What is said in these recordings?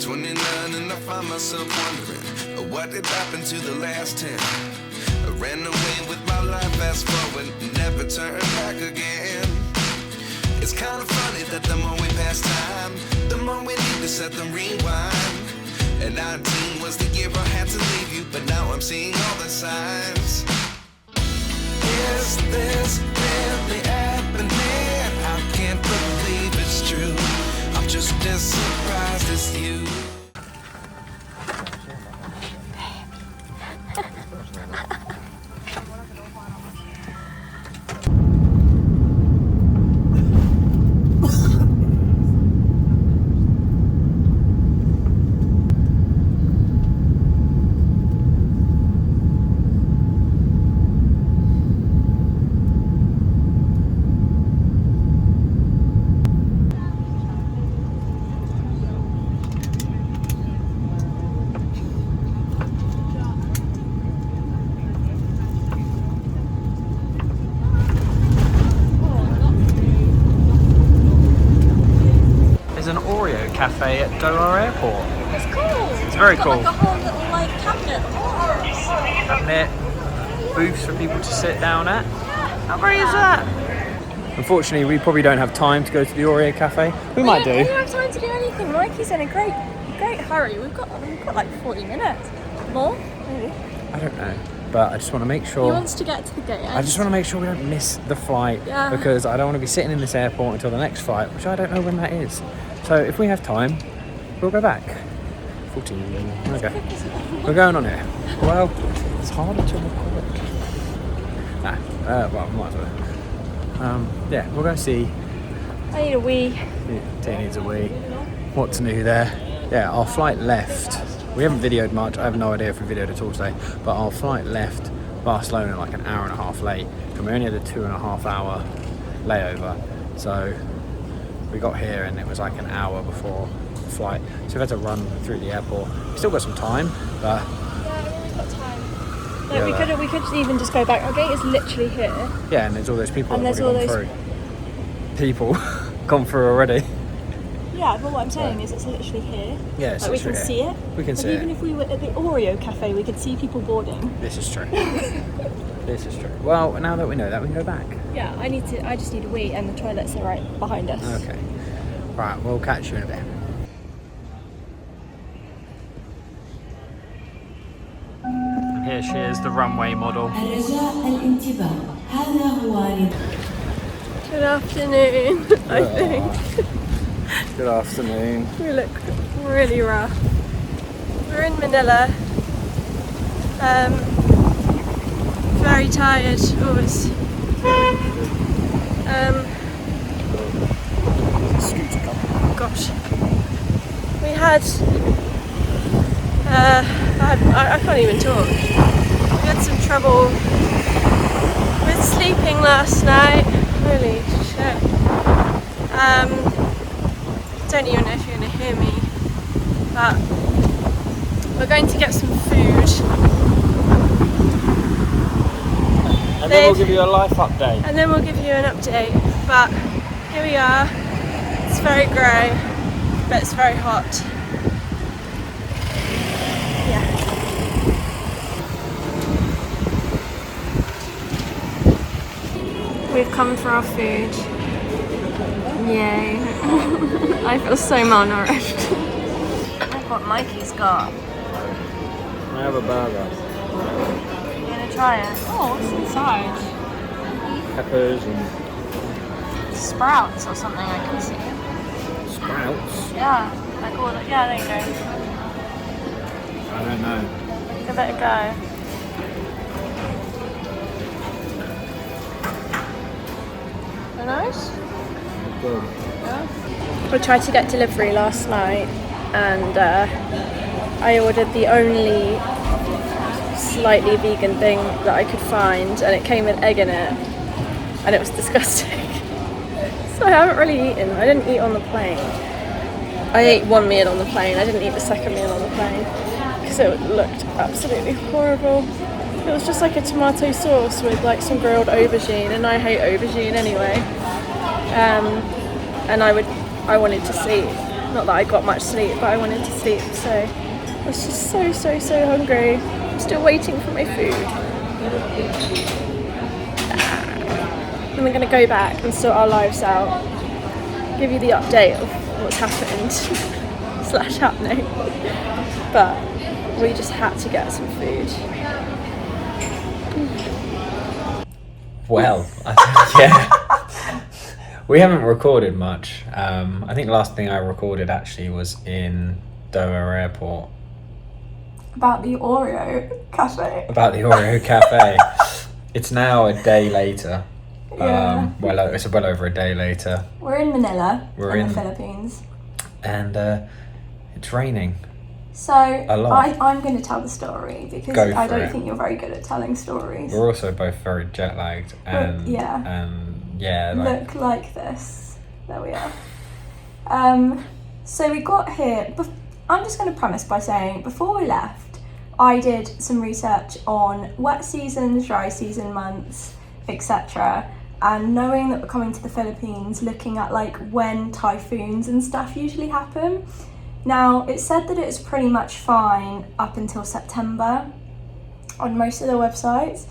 29 and I find myself wondering what did happen to the last 10. I ran away with my life, fast forward, never turn back again. It's kind of funny that the more we pass time, the more we need to set them rewind. And 19 was the year I had to leave you, but now I'm seeing all the signs. Is this really happening? I can't believe it's true. I'm just as surprised as you. Cafe at Doha Airport. It's cool. It's very cool. Like a whole little like cabinet of oars. Cabinet, booths for people to sit down at. How great is that? Unfortunately, we probably don't have time to go to the Oreo Cafe. We might do. We don't have time to do anything. Mikey's in a great hurry. We've got like 40 minutes. More, maybe. I don't know. But I just want to make sure. He wants to get to the gate. I just want to make sure we don't miss the flight because I don't want to be sitting in this airport until the next flight, which I don't know when that is. So if we have time, we'll go back. 14. Okay. We're going on here. Well, it's harder to record. Well, we might as well. Yeah, we'll go see. I need a wee. Yeah, Tay needs a wee. What's new there? Yeah, our flight left. We haven't videoed much. I have no idea if we videoed at all today. But our flight left Barcelona like an hour and a half late. And we only had a 2.5 hour layover. So we got here and it was like an hour before the flight. So we had to run through the airport. We still got some time, but... Yeah, we've got time. Like we could even just go back. Our gate is literally here. Yeah, and there's all those people and that have already gone through. People gone through already. Yeah, but what I'm saying is it's literally here. Yeah, it's like we can see it. We can see it. Even if we were at the Oreo Cafe, we could see people boarding. This is true. This is true. Well, now that we know that, we can go back. Yeah, I just need a wee, and the toilets are right behind us. Okay. Right, we'll catch you in a bit. And here she is, the runway model. Good afternoon, I think. Good afternoon. We look really rough. We're in Manila. Very tired, always. Gosh. We had I can't even talk. We had some trouble with sleeping last night. Holy shit. Don't even know if you're going to hear me, but we're going to get some food. And then we'll give you a life update. And then we'll give you an update, but here we are. It's very grey, but it's very hot. Yeah. We've come for our food. Yay. I feel so malnourished. Look what Mikey's got. I have a burger. You gonna try it? Oh, what's inside? Peppers and... Sprouts or something, I can see. Sprouts? Yeah, like all that. Yeah, there you go. I don't know. Give it a go. They're nice? Good. Yeah. We tried to get delivery last night and I ordered the only slightly vegan thing that I could find and it came with egg in it and it was disgusting. So I haven't really eaten. I didn't eat on the plane. I ate one meal on the plane. I didn't eat the second meal on the plane because it looked absolutely horrible. It was just like a tomato sauce with like some grilled aubergine, and I hate aubergine anyway. And I wanted to see Not that I got much sleep, but I wanted to sleep, so I was just so hungry. I'm still waiting for my food. And we're going to go back and sort our lives out, give you the update of what's happened / happening. But we just had to get some food. Well, yeah. We haven't recorded much. I think the last thing I recorded actually was in Doha Airport. About the Oreo cafe. It's now a day later. Yeah. It's well over a day later. We're in Manila, in the Philippines. And it's raining. So a lot. I'm going to tell the story because I don't think you're very good at telling stories. We're also both very jet lagged and look like this. There we are. So we got here. I'm just going to premise by saying before we left, I did some research on wet seasons, dry season months, etc. And knowing that we're coming to the Philippines, looking at like when typhoons and stuff usually happen. Now, it said that it's pretty much fine up until September on most of the websites.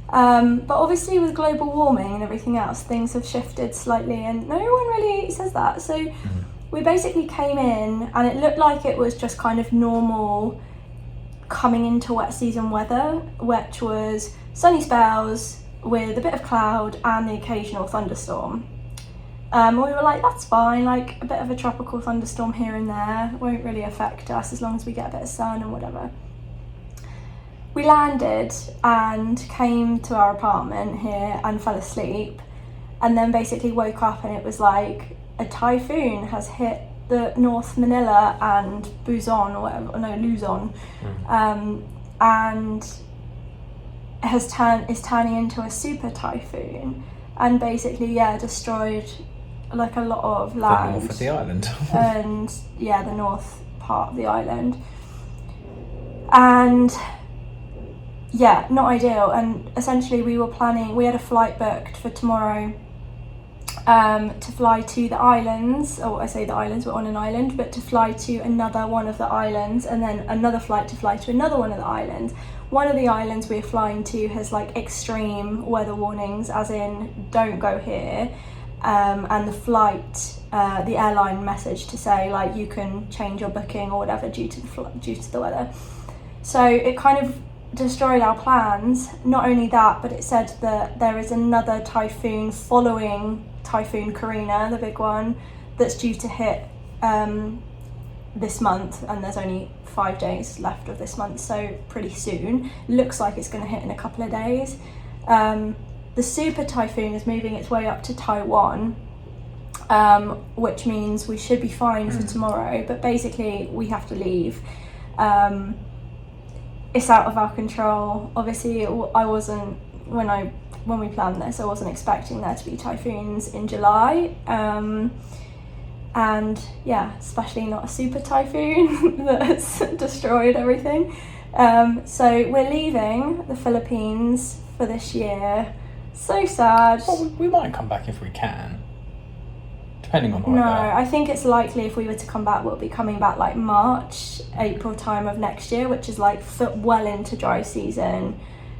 But obviously with global warming and everything else, things have shifted slightly and no one really says that. So we basically came in and it looked like it was just kind of normal coming into wet season weather, which was sunny spells with a bit of cloud and the occasional thunderstorm. We were like, that's fine, like a bit of a tropical thunderstorm here and there won't really affect us as long as we get a bit of sun and whatever. We landed and came to our apartment here and fell asleep and then basically woke up and it was like a typhoon has hit the North Manila and Luzon and is turning into a super typhoon and basically destroyed like a lot of land. The north of the island. And the north part of the island. And not ideal. And essentially we had a flight booked for tomorrow to fly to the islands. I say the islands, we're on an island, but to fly to another one of the islands and then another flight to fly to another one of the islands. One of the islands we're flying to has like extreme weather warnings, as in don't go here. And the flight, the airline message to say like you can change your booking or whatever due to the weather. So it kind of destroyed our plans. Not only that, but it said that there is another typhoon following Typhoon Karina, the big one, that's due to hit this month, and there's only 5 days left of this month, so pretty soon. Looks like it's going to hit in a couple of days. The super typhoon is moving its way up to Taiwan, which means we should be fine for tomorrow, but basically we have to leave. It's out of our control. Obviously, I wasn't, when we planned this, I wasn't expecting there to be typhoons in July. And especially not a super typhoon that's destroyed everything. So we're leaving the Philippines for this year. So sad. Well, we might come back if we can, depending on the weather. No, I think it's likely if we were to come back, we'll be coming back like March, April time of next year, which is like well into dry season,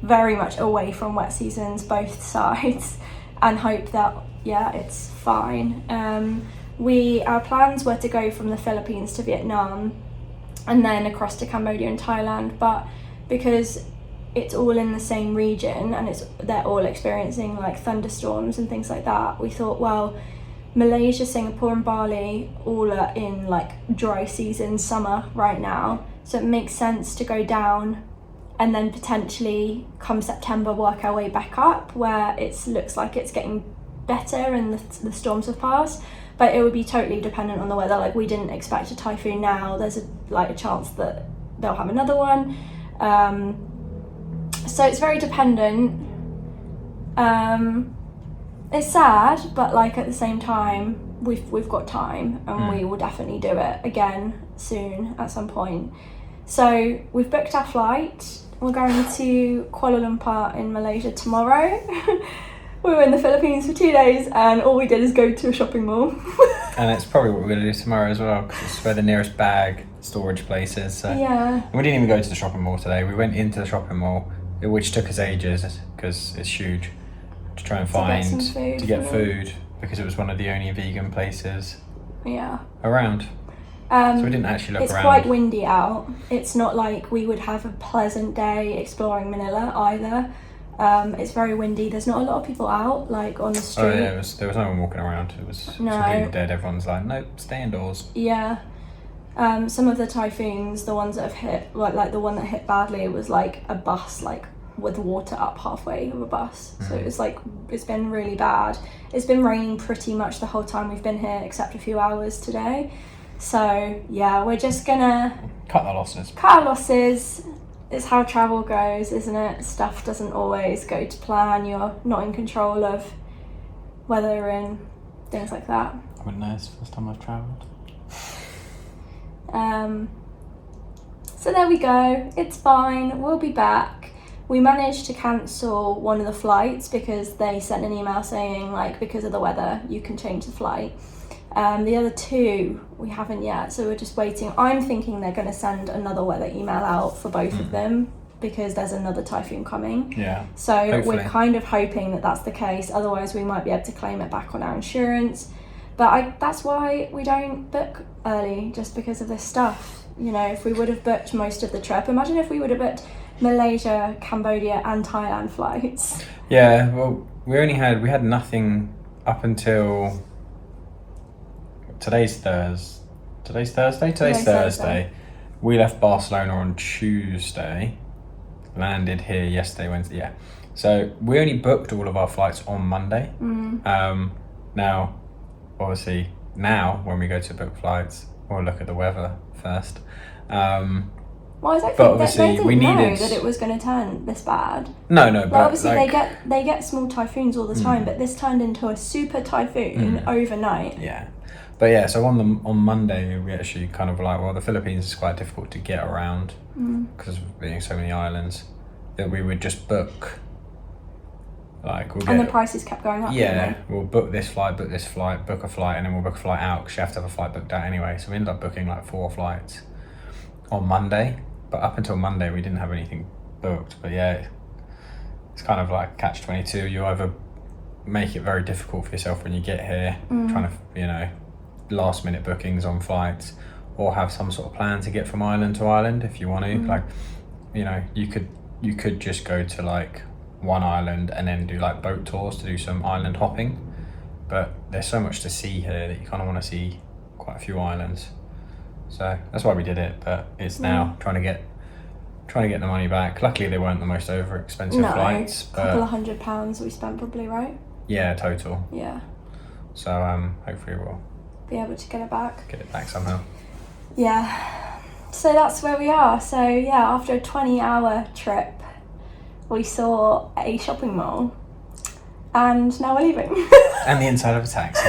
very much away from wet seasons, both sides, and hope that, it's fine. Our plans were to go from the Philippines to Vietnam and then across to Cambodia and Thailand, but because it's all in the same region and they're all experiencing like thunderstorms and things like that, we thought, well, Malaysia, Singapore and Bali all are in like dry season summer right now, so it makes sense to go down and then potentially come September work our way back up where it looks like it's getting better and the storms have passed. But it would be totally dependent on the weather. Like, we didn't expect a typhoon now. There's a chance that they'll have another one. So it's very dependent. It's sad, but like at the same time, we've got time and we will definitely do it again soon at some point. So we've booked our flight. We're going to Kuala Lumpur in Malaysia tomorrow. We were in the Philippines for 2 days and all we did is go to a shopping mall. And it's probably what we're going to do tomorrow as well, because it's where the nearest bag storage place is. So. Yeah. And we didn't even go to the shopping mall today. We went into the shopping mall, which took us ages because it's huge, to try and To get food, because it was one of the only vegan places around. So we didn't actually look around. It's quite windy out. It's not like we would have a pleasant day exploring Manila either. It's very windy. There's not a lot of people out, like on the street. Oh yeah, there was no one walking around. It was completely dead. Everyone's like, nope, stay indoors. Yeah. Some of the typhoons, the ones that have hit, like the one that hit badly, was like a bus, like with water up halfway of a bus. So it was like, it's been really bad. It's been raining pretty much the whole time we've been here, except a few hours today. So yeah, we're just gonna cut our losses. It's how travel goes, isn't it? Stuff doesn't always go to plan. You're not in control of weather and things like that. I wouldn't know, it's the first time I've travelled. So there we go, it's fine, we'll be back. We managed to cancel one of the flights because they sent an email saying, like, because of the weather, you can change the flight. The other two, we haven't yet, so we're just waiting. I'm thinking they're going to send another weather email out for both of them because there's another typhoon coming. Yeah. So hopefully. We're kind of hoping that that's the case. Otherwise, we might be able to claim it back on our insurance. But that's why we don't book early, just because of this stuff. You know, if we would have booked most of the trip, imagine if we would have booked Malaysia, Cambodia, and Thailand flights. Yeah. Well, we had nothing up until. Today's Thursday. We left Barcelona on Tuesday, landed here yesterday, Wednesday. Yeah, so we only booked all of our flights on Monday. Now, obviously, when we go to book flights, we'll look at the weather first. Well, I don't but think obviously they didn't we needed know that it was going to turn this bad. No, like, but obviously they get small typhoons all the time, but this turned into a super typhoon overnight. Yeah. But yeah, so on Monday we actually kind of like, well, the Philippines is quite difficult to get around because of being so many islands, that we would just book. Like the prices kept going up. Yeah, we'll book this flight, book a flight, and then we'll book a flight out because you have to have a flight booked out anyway. So we ended up booking like 4 flights on Monday, but up until Monday we didn't have anything booked. But yeah, it's kind of like catch-22. You either make it very difficult for yourself when you get here, trying to, last minute bookings on flights, or have some sort of plan to get from island to island if you want to. Like, you could just go to like one island and then do like boat tours to do some island hopping, but there's so much to see here that you kind of want to see quite a few islands. So that's why we did it, but it's now trying to get the money back. Luckily they weren't the most over expensive flights. A couple of £100 we spent probably, right? Yeah, total. Yeah. So hopefully we'll be able to get it back somehow. Yeah, so that's where we are. So yeah, after a 20-hour trip we saw a shopping mall and now we're leaving. And the inside of a taxi.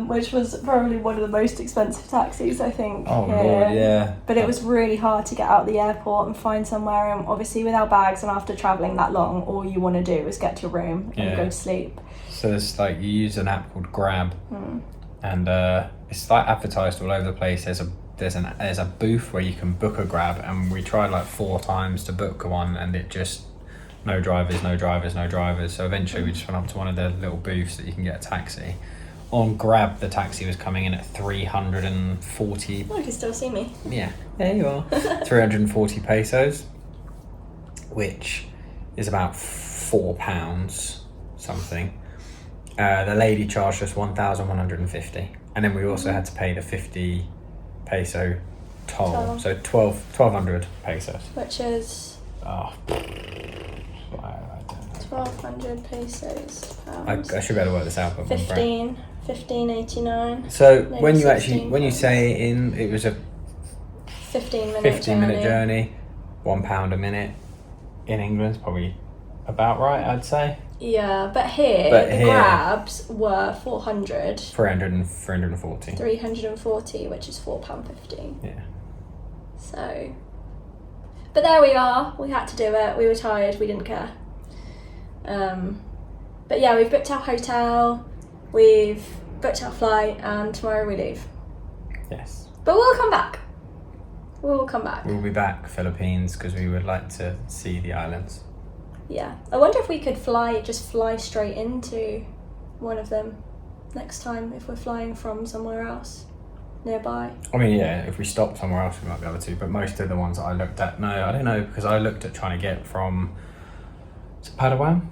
Which was probably one of the most expensive taxis, I think. Oh here. Lord, yeah. But it was really hard to get out of the airport and find somewhere, and obviously with our bags and after travelling that long, all you want to do is get to your room and go to sleep. So there's like, you use an app called Grab, and it's like advertised all over the place. There's a booth where you can book a Grab, and we tried like 4 times to book one, and it just no drivers. So eventually we just went up to one of the little booths that you can get a taxi. On Grab, the taxi was coming in at 340. Oh, you can still see me. Yeah, there you are. 340 pesos, which is about £4 something. The lady charged us 1,150, and then we also had to pay the 50 peso toll. So 1,200 pesos. Which is? Oh, I don't know. 1,200 pesos. I should be able to work this out, but 15.89. So when you say it was a 15-minute journey, £1 a minute. In England's probably about right, I'd say. Yeah, but here the Grabs were 400. 340. 340, which is £4.50. Yeah. So, but there we are. We had to do it. We were tired. We didn't care. But yeah, we've booked our hotel, we've booked our flight, and tomorrow we leave. Yes. But we'll come back. We'll come back. We'll be back Philippines because we would like to see the islands. Yeah. I wonder if we could just fly straight into one of them next time if we're flying from somewhere else nearby. I mean, yeah, if we stopped somewhere else, we might be able to. But most of the ones that I looked at, no, I don't know, because I looked at trying to get from Palawan.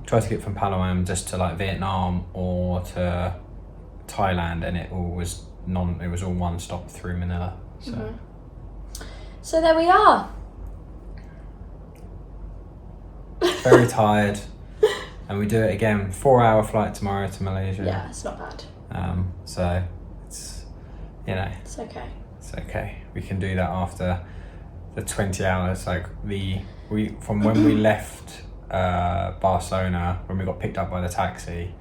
Tried to get from Palawan just to like Vietnam or to Thailand, and it was all one stop through Manila. So. Mm-hmm. So there we are. Very tired, and we do it again. 4-hour flight tomorrow to Malaysia. Yeah, it's not bad. So it's, you know, it's okay. It's okay. We can do that after the 20 hours. Like from when we left Barcelona, when we got picked up by the taxi,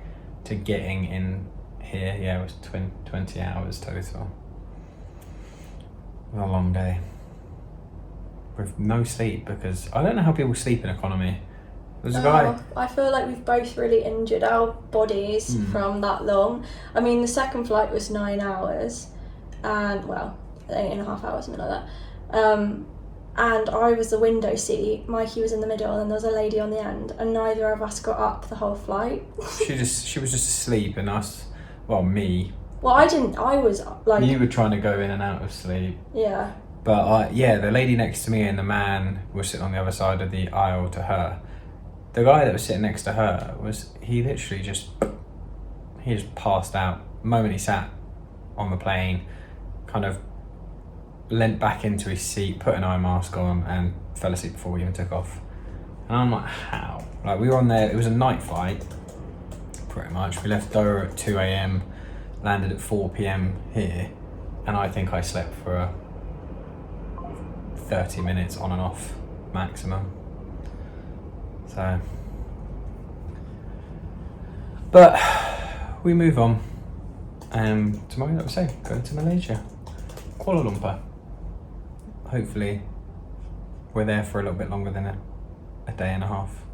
to getting in here, yeah, it was 20 hours total. A long day with no sleep, because I don't know how people sleep in economy. There's a guy. I feel like we've both really injured our bodies from that long. I mean, the second flight was 9 hours, and 8.5 hours, something like that. And I was the window seat, Mikey was in the middle, and then there was a lady on the end, and neither of us got up the whole flight. She was just asleep, and me. Well, I didn't. I was like. You were trying to go in and out of sleep. Yeah. But the lady next to me and the man was sitting on the other side of the aisle to her. The guy that was sitting next to her he just passed out. The moment he sat on the plane, kind of leant back into his seat, put an eye mask on, and fell asleep before we even took off. And I'm like, how? Like, we were on there, it was a night flight, pretty much. We left Doha at 2 a.m, landed at 4 p.m. here, and I think I slept for 30 minutes on and off maximum. So, but we move on. Tomorrow, like I say, go to Malaysia, Kuala Lumpur. Hopefully, we're there for a little bit longer than a day and a half.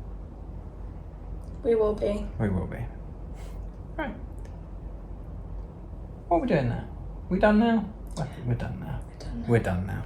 We will be. We will be. Right. What are we doing now? We done now? I think we're done now. We're done now.